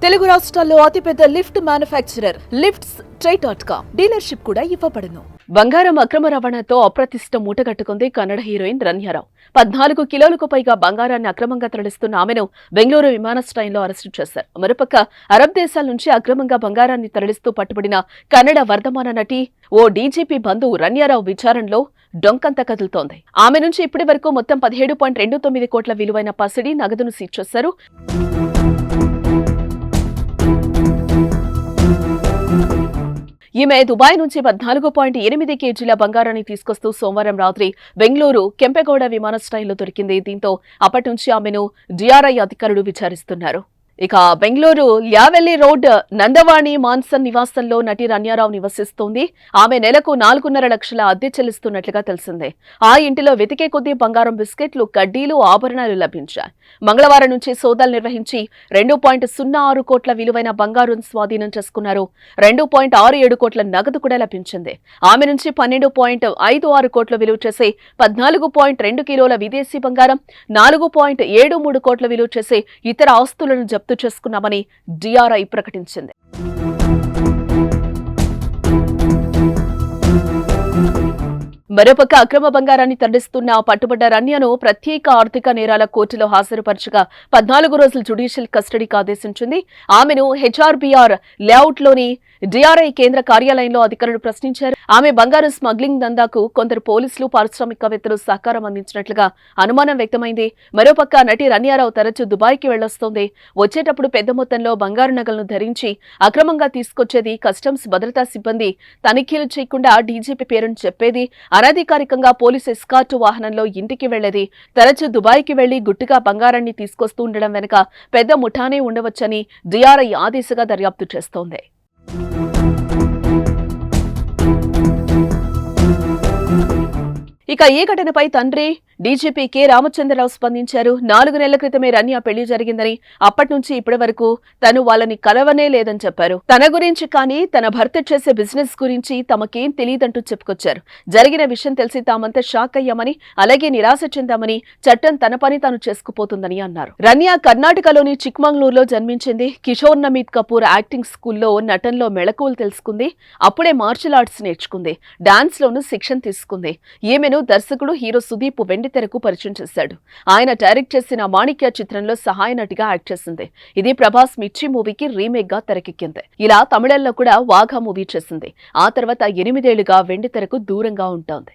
తెలుగు రాష్ట్రాల్లో అతిపెద్ద lift manufacturer lifts ట్రై.com dealership కూడా ఇవ్వబడును. బంగారం అక్రమ రవాణాతో అప్రతిష్ట మూటగట్టుకుంది కన్నడ హీరోయిన్ రన్యారావు. 14 కిలోలకు పైగా బంగారాన్ని అక్రమంగా తరలిస్తున్న ఆమెను బెంగళూరు విమానాశ్రయంలో అరెస్టు చేశారు. మరోపక్క అరబ్ దేశాల నుంచి అక్రమంగా బంగారాన్ని తరలిస్తూ పట్టుబడిన కన్నడ వర్ధమాన నటి ఓ డీజీపీ బంధువు రన్యారావు విచారణలో డొంకంత కదులుతోంది. ఆమె నుంచి ఇప్పటి వరకు మొత్తం 17.29 కోట్ల విలువైన పసిడి నగదును సీజ్ చేశారు. ఈమె దుబాయ్ నుంచి 14.8 కేజీల బంగారాన్ని తీసుకొస్తూ సోమవారం రాత్రి బెంగళూరు కెంపెగౌడ విమానాశ్రయంలో దొరికింది. దీంతో అప్పటి నుంచి ఆమెను డిఆర్ఐ అధికారులు విచారిస్తున్నారు. ఇక బెంగళూరు యావెల్లి రోడ్ నందవాణి మాన్సన్ నివాసంలో నటి రన్యారావు నివసిస్తోంది. ఆమె నెలకు 4.5 లక్షల అద్దె చెల్లిస్తున్నట్లుగా తెలిసిందే. ఆ ఇంటిలో వెతికే కొద్దీ బంగారం బిస్కెట్లు, కడ్డీలు, ఆభరణాలు లభించాయి. మంగళవారం నుంచి సోదాలు నిర్వహించి 2.06 కోట్ల విలువైన బంగారం స్వాధీనం చేసుకున్నారు. 2.67 కోట్ల నగదు కూడా లభించింది. ఆమె నుంచి 12.56 కోట్ల విలువ చేసే 14.2 కిలోల విదేశీ బంగారం, 4.73 కోట్ల విలువ చేసే ఇతర ఆస్తులను జప్తు చేసుకున్నామని డిఆర్ఐ ప్రకటించింది. మరోపక్క అక్రమ బంగారాన్ని తరలిస్తున్న పట్టుబడ్డ రన్యను ప్రత్యేక ఆర్థిక నేరాల కోర్టులో హాజరుపరచగా 14 రోజులు జ్యుడిషియల్ కస్టడీకి ఆదేశించింది. ఆమెను హెచ్ఆర్బీఆర్ లేఅవుట్లోని డిఆర్ఐ కేంద్ర కార్యాలయంలో అధికారులు ప్రశ్నించారు. ఆమె బంగారం స్మగ్లింగ్ దందాకు కొందరు పోలీసులు, పారిశ్రామికవేత్తలు సహకారం అందించినట్లుగా అనుమానం వ్యక్తమైంది. మరోపక్క నటి రన్యారావు తరచూ దుబాయ్కి వెళ్లొస్తోంది. వచ్చేటప్పుడు పెద్ద మొత్తంలో బంగారు నగలను ధరించి అక్రమంగా తీసుకొచ్చేది. కస్టమ్స్ భద్రతా సిబ్బంది తనిఖీలు చేయకుండా డీజీపీ పేరును చెప్పేది. అనధికారికంగా పోలీసు ఎస్కార్టు వాహనంలో ఇంటికి వెళ్లేది. తరచూ దుబాయ్కి వెళ్లి గుట్టుగా బంగారాన్ని తీసుకొస్తూ ఉండడం వెనుక పెద్ద ముఠానే ఉండవచ్చని డిఆర్ఐ ఆ దిశగా దర్యాప్తు చేస్తోంది. ఇక ఈ ఘటనపై తండ్రి డీజీపీ కె రామచంద్రరావు స్పందించారు. 4 నెలల క్రితమే రన్య పెళ్లి జరిగిందని, అప్పటి నుంచి ఇప్పటి వరకు తను వాళ్ళని కలవనే లేదని చెప్పారు. తన గురించి కానీ తన భర్త చేసే బిజినెస్ గురించి తమకేం తెలియదంటూ చెప్పుకొచ్చారు. జరిగిన విషయం తెలిసి తామంతా షాక్ అయ్యామని, అలాగే నిరాశ చెందామని, చట్టం తన పని తాను చేసుకుపోతుందని అన్నారు. రన్య కర్ణాటకలోని చిక్మంగళూరులో జన్మించింది. కిషోర్ నమీత్ కపూర్ యాక్టింగ్ స్కూల్లో నటనలో మెళకువలు తెలుసుకుంది. అప్పుడే మార్షల్ ఆర్ట్స్ నేర్చుకుంది. డాన్స్ లోనూ శిక్షణ తీసుకుంది. ఈమెను దర్శకుడు హీరో సుదీప్ వెండితెరకు పరిచయం చేశాడు. ఆయన డైరెక్ట్ చేసిన మాణిక్య చిత్రంలో సహాయ నటిగా యాక్ట్ చేసింది. ఇది ప్రభాస్ మిర్చి మూవీకి రీమేక్ గా తెరకెక్కింది. ఇలా తమిళంలో కూడా వాఘా మూవీ చేసింది. ఆ తర్వాత 8 ఏళ్లుగా వెండితెరకు దూరంగా ఉంటోంది.